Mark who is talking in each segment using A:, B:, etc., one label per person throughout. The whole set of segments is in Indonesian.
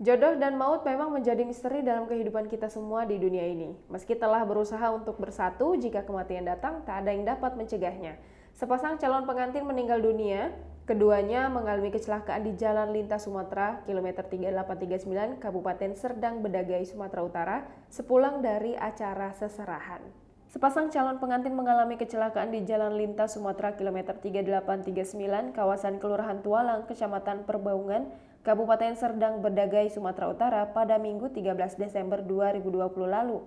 A: Jodoh dan maut memang menjadi misteri dalam kehidupan kita semua di dunia ini. Meski telah berusaha untuk bersatu, jika kematian datang, tak ada yang dapat mencegahnya. Sepasang calon pengantin meninggal dunia, keduanya mengalami kecelakaan di Jalan Lintas Sumatera, kilometer 3839, Kabupaten Serdang Bedagai, Sumatera Utara, sepulang dari acara seserahan. Sepasang calon pengantin mengalami kecelakaan di Jalan Lintas Sumatera kilometer 3839, kawasan Kelurahan Tualang, Kecamatan Perbaungan, Kabupaten Serdang Bedagai, Sumatera Utara pada Minggu 13 Desember 2020 lalu.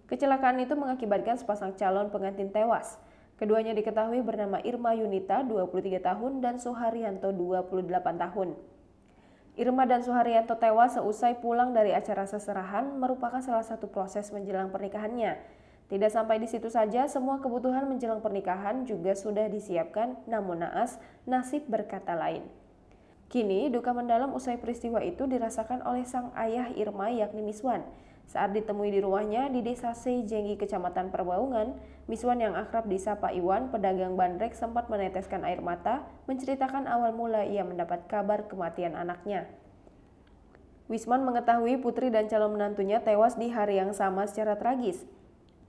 A: Kecelakaan itu mengakibatkan sepasang calon pengantin tewas. Keduanya diketahui bernama Irma Yunita, 23 tahun, dan Suharyanto, 28 tahun. Irma dan Suharyanto tewas seusai pulang dari acara seserahan merupakan salah satu proses menjelang pernikahannya. Tidak sampai di situ saja, semua kebutuhan menjelang pernikahan juga sudah disiapkan, namun naas, nasib berkata lain. Kini, duka mendalam usai peristiwa itu dirasakan oleh sang ayah Irma yakni Miswan. Saat ditemui di rumahnya di Desa Sejenggi, Kecamatan Perbaungan, Miswan yang akrab disapa Iwan, pedagang bandrek, sempat meneteskan air mata, menceritakan awal mula ia mendapat kabar kematian anaknya. Wisman mengetahui putri dan calon menantunya tewas di hari yang sama secara tragis.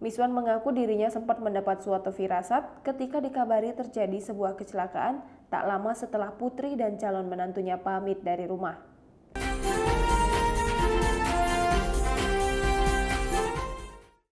A: Miswan mengaku dirinya sempat mendapat suatu firasat ketika dikabari terjadi sebuah kecelakaan tak lama setelah putri dan calon menantunya pamit dari rumah.